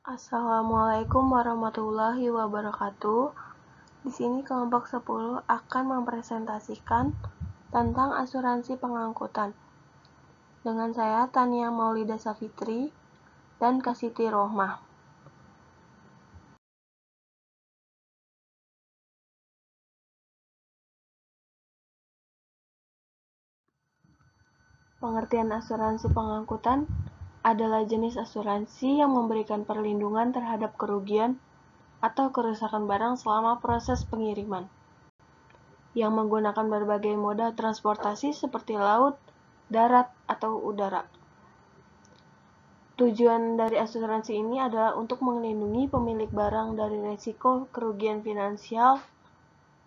Assalamualaikum warahmatullahi wabarakatuh. Di sini kelompok 10 akan mempresentasikan tentang asuransi pengangkutan. Dengan saya Tania Maulida Safitri dan Kasiti Rohmah. Pengertian asuransi pengangkutan adalah jenis asuransi yang memberikan perlindungan terhadap kerugian atau kerusakan barang selama proses pengiriman, yang menggunakan berbagai moda transportasi seperti laut, darat, atau udara. Tujuan dari asuransi ini adalah untuk melindungi pemilik barang dari risiko kerugian finansial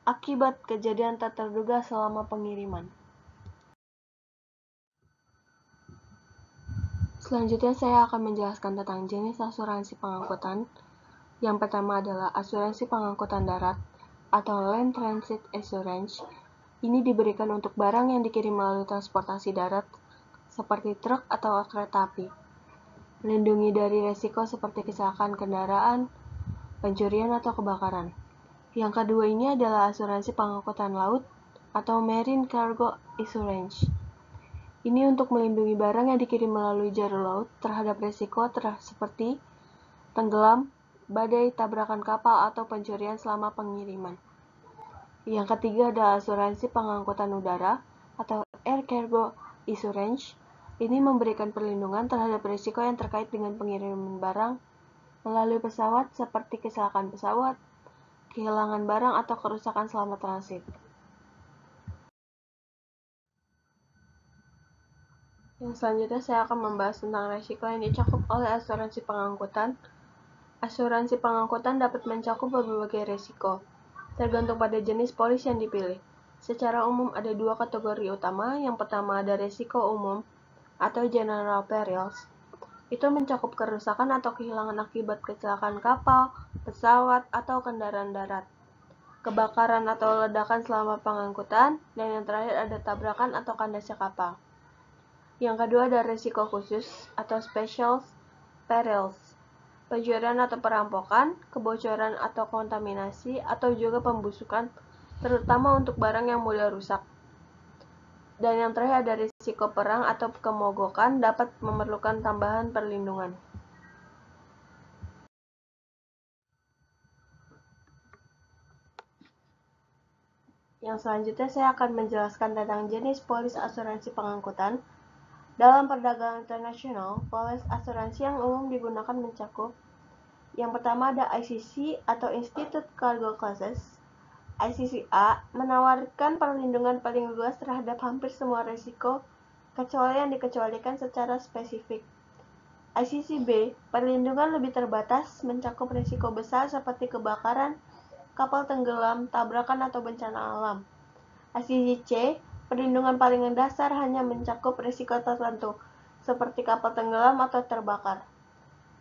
akibat kejadian tak terduga selama pengiriman. Selanjutnya saya akan menjelaskan tentang jenis asuransi pengangkutan. Yang pertama adalah asuransi pengangkutan darat atau Land Transit Assurance. Ini diberikan untuk barang yang dikirim melalui transportasi darat seperti truk atau kereta api. Melindungi dari risiko seperti kecelakaan kendaraan, pencurian atau kebakaran. Yang kedua ini adalah asuransi pengangkutan laut atau Marine Cargo Insurance. Ini untuk melindungi barang yang dikirim melalui jalur laut terhadap risiko seperti tenggelam, badai, tabrakan kapal, atau pencurian selama pengiriman. Yang ketiga adalah asuransi pengangkutan udara atau Air Cargo Insurance. Ini memberikan perlindungan terhadap risiko yang terkait dengan pengiriman barang melalui pesawat seperti kecelakaan pesawat, kehilangan barang, atau kerusakan selama transit. Yang selanjutnya saya akan membahas tentang risiko yang dicakup oleh asuransi pengangkutan. Asuransi pengangkutan dapat mencakup berbagai risiko, tergantung pada jenis polis yang dipilih. Secara umum ada dua kategori utama. Yang pertama ada risiko umum atau general perils. Itu mencakup kerusakan atau kehilangan akibat kecelakaan kapal, pesawat, atau kendaraan darat, kebakaran atau ledakan selama pengangkutan, dan yang terakhir ada tabrakan atau kandasnya kapal. Yang kedua ada risiko khusus atau special perils. Pencurian atau perampokan, kebocoran atau kontaminasi, atau juga pembusukan, terutama untuk barang yang mudah rusak. Dan yang terakhir ada risiko perang atau kemogokan dapat memerlukan tambahan perlindungan. Yang selanjutnya saya akan menjelaskan tentang jenis polis asuransi pengangkutan. Dalam perdagangan internasional, polis asuransi yang umum digunakan mencakup yang pertama ada ICC atau Institute Cargo Classes. ICC A menawarkan perlindungan paling luas terhadap hampir semua risiko kecuali yang dikecualikan secara spesifik. ICC B perlindungan lebih terbatas, mencakup risiko besar seperti kebakaran, kapal tenggelam, tabrakan, atau bencana alam. ICC C perlindungan paling dasar hanya mencakup risiko tertentu seperti kapal tenggelam atau terbakar.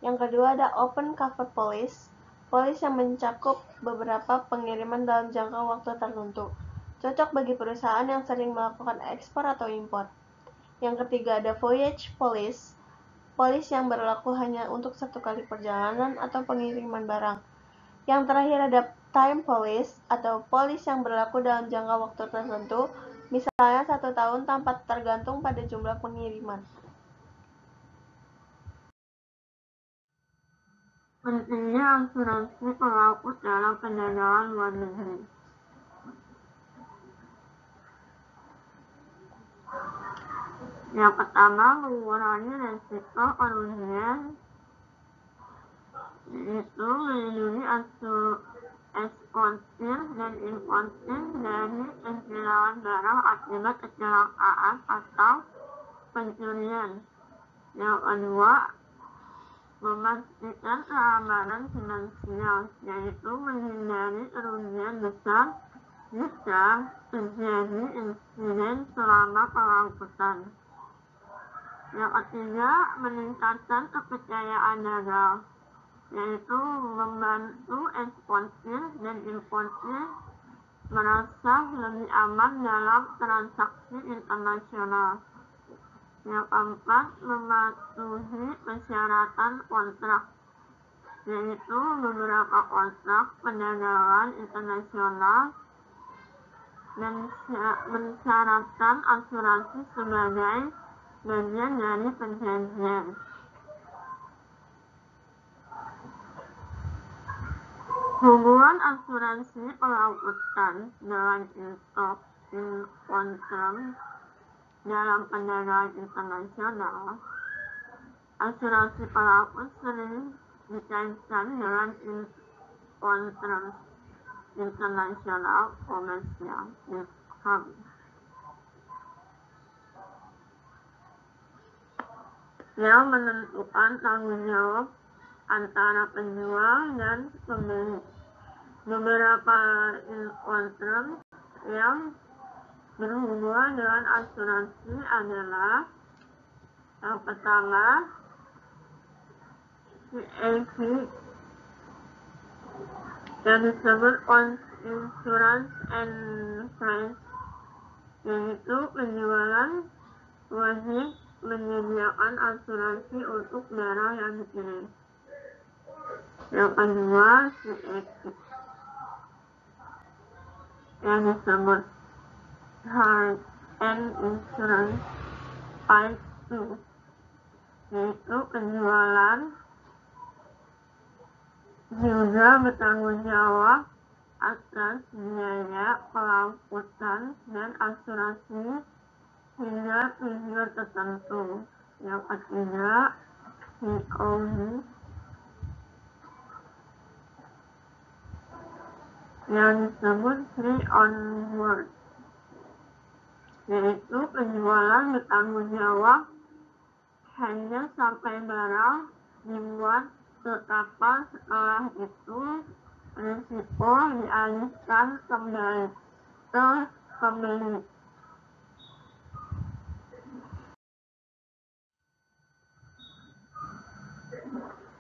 Yang kedua ada Open Cover Police, polis yang mencakup beberapa pengiriman dalam jangka waktu tertentu, cocok bagi perusahaan yang sering melakukan ekspor atau impor. Yang ketiga ada Voyage Police, polis yang berlaku hanya untuk satu kali perjalanan atau pengiriman barang. Yang terakhir ada Time Police atau polis yang berlaku dalam jangka waktu tertentu, misalnya 1 tahun tanpa tergantung pada jumlah pengiriman. Pentingnya asuransi pelaku dalam perdagangan luar negeri. Yang pertama, mengurangi risiko kerugian, yaitu melindungi eksportir dan importir dari kehilangan barang akibat kecelakaan atau pencurian. Yang kedua, memastikan keamanan finansial, yaitu menghindari kerugian besar jika terjadi insiden selama pengangkutan. Yang ketiga, meningkatkan kepercayaan dagang, yaitu membantu eksportir dan importir merasa lebih aman dalam transaksi internasional. Yang keempat, mematuhi persyaratan kontrak, yaitu beberapa kontrak perdagangan internasional dan mensyaratkan asuransi sebagai bagian dari perjanjian. Hubungan asuransi pelautan dengan Incoterm dalam perdagangan internasional. Asuransi pelaut sering dikaitkan dengan Incoterm International Commercial Income. Yang menentukan tanggung jawab antara penjual dan pembeli. Beberapa Incoterm yang berhubungan dengan asuransi adalah yang pertama CAC yang disebut Insurance and Price, yaitu penjualan wajib menyediakan asuransi untuk barang yang dikirim. Yang kedua CAC yang disebut Health and Insurance Part 2, yaitu penjualan juga bertanggung jawab atas biaya pengangkutan dan asuransi hingga tujuan tertentu. Yang ketiga COD yang disebut Free on Board, yaitu penjualan bertanggung jawab hanya sampai barang dibuat ke kapal, setelah itu risiko dialihkan kembali ke pembeli.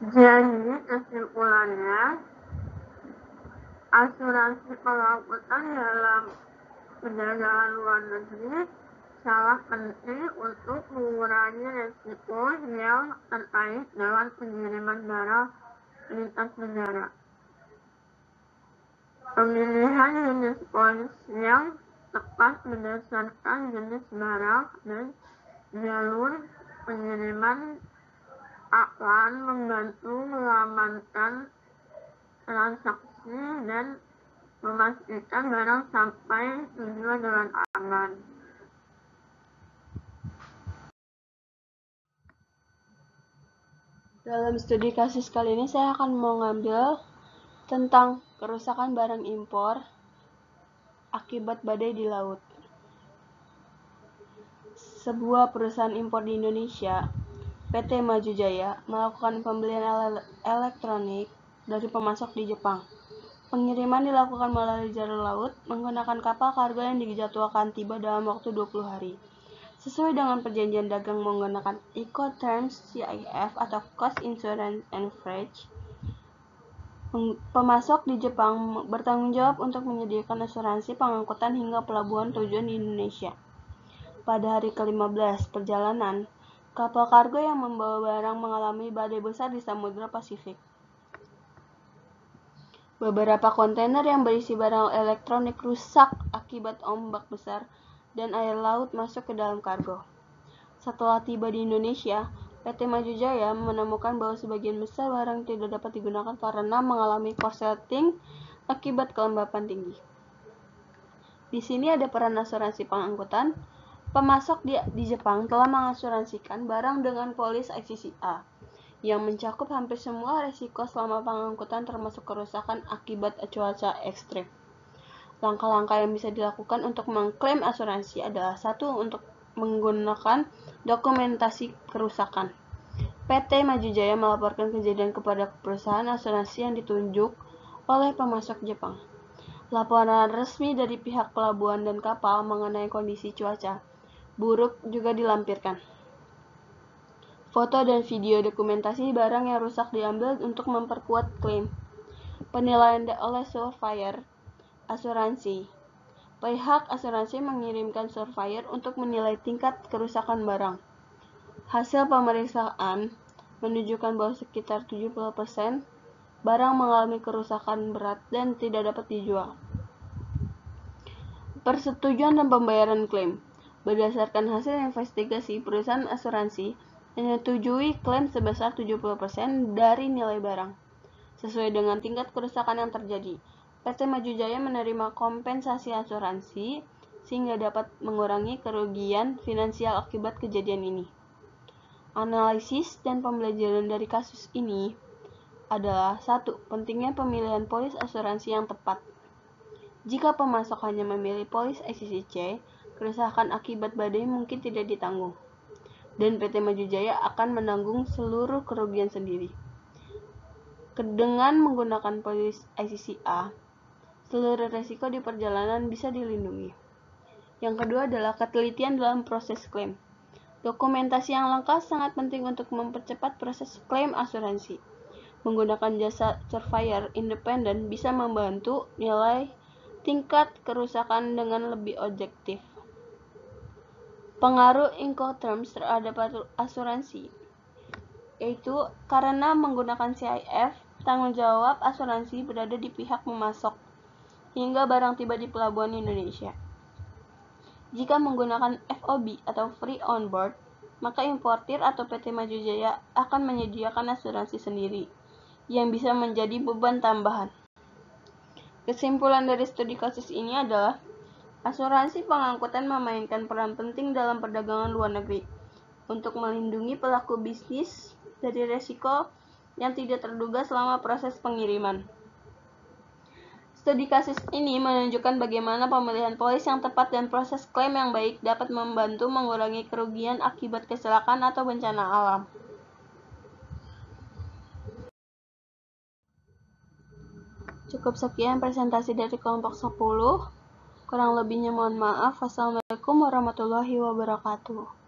Jadi kesimpulannya, asuransi pelautan dalam perdagangan luar negeri sangat penting untuk mengurangi risiko yang terkait dengan pengiriman barang lintas negara. Pemilihan jenis polis yang tepat berdasarkan jenis barang dan jalur pengiriman akan membantu mengamankan transaksi dan memastikan barang sampai tujuan dengan aman. Dalam studi kasus kali ini saya akan mengambil tentang kerusakan barang impor akibat badai di laut. Sebuah perusahaan impor di Indonesia, PT Maju Jaya, melakukan pembelian elektronik dari pemasok di Jepang. Pengiriman dilakukan melalui jalur laut menggunakan kapal kargo yang dijadwalkan tiba dalam waktu 20 hari. Sesuai dengan perjanjian dagang menggunakan Incoterms CIF atau Cost Insurance and Freight, pemasok di Jepang bertanggung jawab untuk menyediakan asuransi pengangkutan hingga pelabuhan tujuan di Indonesia. Pada hari ke-15 perjalanan, kapal kargo yang membawa barang mengalami badai besar di Samudra Pasifik. Beberapa kontainer yang berisi barang elektronik rusak akibat ombak besar dan air laut masuk ke dalam kargo. Setelah tiba di Indonesia, PT Maju Jaya menemukan bahwa sebagian besar barang tidak dapat digunakan karena mengalami korsleting akibat kelembapan tinggi. Di sini ada peran asuransi pengangkutan. Pemasok di Jepang telah mengasuransikan barang dengan polis ICCA yang mencakup hampir semua risiko selama pengangkutan termasuk kerusakan akibat cuaca ekstrim. Langkah-langkah yang bisa dilakukan untuk mengklaim asuransi adalah: 1. Untuk menggunakan dokumentasi kerusakan. PT Maju Jaya melaporkan kejadian kepada perusahaan asuransi yang ditunjuk oleh pemasok Jepang. Laporan resmi dari pihak pelabuhan dan kapal mengenai kondisi cuaca buruk juga dilampirkan. Foto dan video dokumentasi barang yang rusak diambil untuk memperkuat klaim. Penilaian oleh surveyor asuransi. Pihak asuransi mengirimkan surveyor untuk menilai tingkat kerusakan barang. Hasil pemeriksaan menunjukkan bahwa sekitar 70% barang mengalami kerusakan berat dan tidak dapat dijual. Persetujuan dan pembayaran klaim. Berdasarkan hasil investigasi, perusahaan asuransi menyetujui klaim sebesar 70% dari nilai barang, sesuai dengan tingkat kerusakan yang terjadi. PT Maju Jaya menerima kompensasi asuransi sehingga dapat mengurangi kerugian finansial akibat kejadian ini. Analisis dan pembelajaran dari kasus ini adalah 1. Pentingnya pemilihan polis asuransi yang tepat. Jika pemasok hanya memilih polis ICC, kerusakan akibat badai mungkin tidak ditanggung, dan PT Maju Jaya akan menanggung seluruh kerugian sendiri. Dengan menggunakan polis ICCA, seluruh risiko di perjalanan bisa dilindungi. Yang kedua adalah ketelitian dalam proses klaim. Dokumentasi yang lengkap sangat penting untuk mempercepat proses klaim asuransi. Menggunakan jasa surveyor independen bisa membantu nilai tingkat kerusakan dengan lebih objektif. Pengaruh Incoterms terhadap asuransi, yaitu karena menggunakan CIF, tanggung jawab asuransi berada di pihak memasok hingga barang tiba di pelabuhan Indonesia. Jika menggunakan FOB atau Free On Board, maka importir atau PT Maju Jaya akan menyediakan asuransi sendiri, yang bisa menjadi beban tambahan. Kesimpulan dari studi kasus ini adalah asuransi pengangkutan memainkan peran penting dalam perdagangan luar negeri untuk melindungi pelaku bisnis dari risiko yang tidak terduga selama proses pengiriman. Studi kasus ini menunjukkan bagaimana pemilihan polis yang tepat dan proses klaim yang baik dapat membantu mengurangi kerugian akibat kecelakaan atau bencana alam. Cukup sekian presentasi dari kelompok 10. Kurang lebihnya mohon maaf. Wassalamualaikum warahmatullahi wabarakatuh.